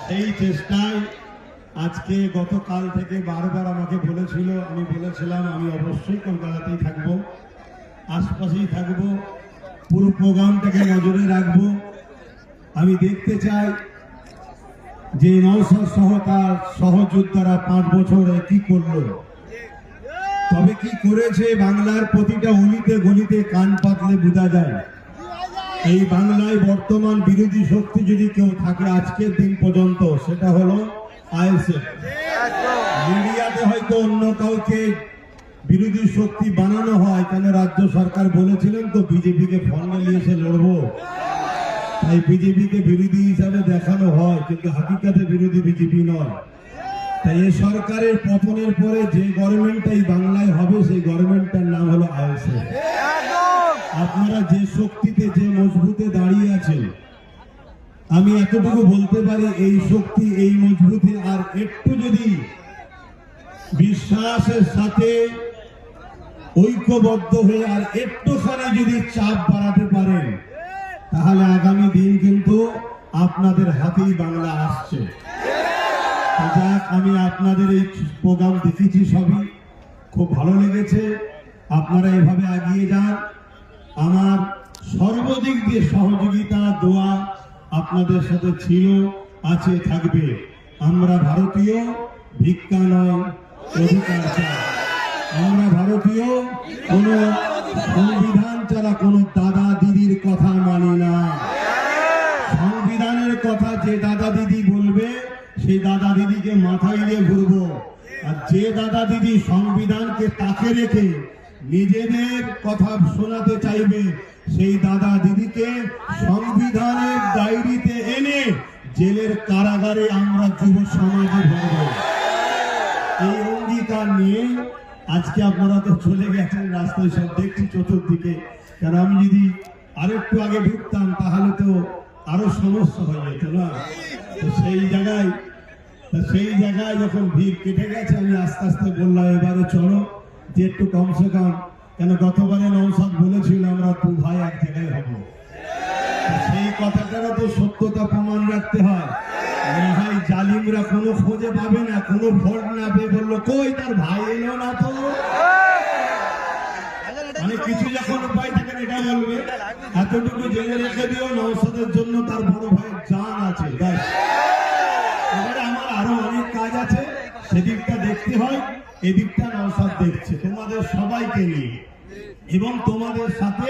সেই চেষ্টায় আজকে গতকাল থেকে বারবার আমাকে বলেছিল, আমি বলেছিলাম আমি অবশ্যই কলকাতাতেই থাকবো, আশপাশেই থাকবো, পুরো প্রোগ্রামটাকে নজরে রাখবো। আমি দেখতে চাই যে নওশাদ সহ তার সহযোদ্ধারা 5 বছরে কি করলো, তবে কি করেছে বাংলার প্রতিটা অলিতে গলিতে কান পাতলে বোঝা যায়। এই বাংলায় বর্তমান বিরোধী শক্তি যদি কেউ থাকে আজকের দিন পর্যন্ত, সেটা হলো আইএসএফ। মিডিয়াতে হয়তো অন্য কাউকে বিরোধী শক্তি বানানো হয়, কেন রাজ্য সরকার বলেছিলেন তো বিজেপিকে ফন্ডে নিয়ে এসে লড়বো, তাই বিজেপিকে বিরোধী হিসাবে দেখানো হয়, কিন্তু হাকিকাতে বিরোধী বিজেপি নয়। তাই এই সরকারের পতনের পরে যে গভর্নমেন্টটাই বাংলায় হবে, সেই গভর্নমেন্টটার নাম হলো আইএসএফ। আপনারা যে শক্তিতে, যে মজবুতে দাঁড়িয়ে আছেন, আমি এতটুকু বলতে পারি এই শক্তি, এই মজবুতে আর একটু যদি বিশ্বাসের সাথে ঐক্যবদ্ধ হয়ে আর একটুখানি যদি চাপ বাড়াতে পারেন, তাহলে আগামী দিন কিন্তু আপনাদের হাতেই বাংলা আসছে। যাক, আমি আপনাদের এই প্রোগ্রাম দেখেছি, সবই খুব ভালো লেগেছে। আপনারা এভাবে এগিয়ে যান। আমার সর্বদিক দিয়ে সহযোগিতা, দোয়া আপনাদের সাথে ছিল, আছে, থাকবে। আমরা ভারতীয়, ভিক্ষা নয়, অধিকার চাই। আমরা ভারতীয়, কোন সংবিধান ছাড়া কোন দাদা দিদির কথা মানি না। সংবিধানের কথা যে দাদা দিদি বলবে, সেই দাদা দিদিকে মাথায় নিয়ে ঘুরবো। আর যে দাদা দিদি সংবিধানকে তাকে রেখে নিজেদের কথা শোনাতে চাইবে, সেই দাদা দিদিকে সংবিধানের ডায়েরিতে এনে জেলের কারাগারে আমরা যুব সমাজে ভরব। এই অঙ্গীকার নিয়ে আজকে আপনারা তো চলে গেছেন, রাস্তায় সব দেখছি চতুর্দিকে। কারণ আমি যদি আরেকটু আগে ঢুকতাম তাহলে তো আরো সমস্যা হয়ে যেত না। তো সেই জায়গায় যখন ভিড় কেটে গেছে, আমি আস্তে আস্তে বললাম এবারে চলো, যে একটু কমসে কম, কেন গতবারে নওশাদ বলেছিল আমরা 2 ভাই এক জায়গায় হবো। সেই কথাটারও তো সত্যতা প্রমাণ রাখতে হয়। ভাই জালিমরা কোনো খোঁজে পাবে না, কোনো ভোট না পেয়ে বললো কই তার ভাই এলো না তো, মানে কিছু যখন উপায় থাকেন এটা বলবে এতটুকু জেনে রেখে দিও নওশাদের জন্য তার বড় ভাইয়ের জান আছে। এবারে আমার আরো অনেক কাজ আছে, সেদিকটা দেখতে হয়, এদিকটা নওশাদ দেখছে তোমাদের সবাইকে নিয়ে, এবং তোমাদের সাথে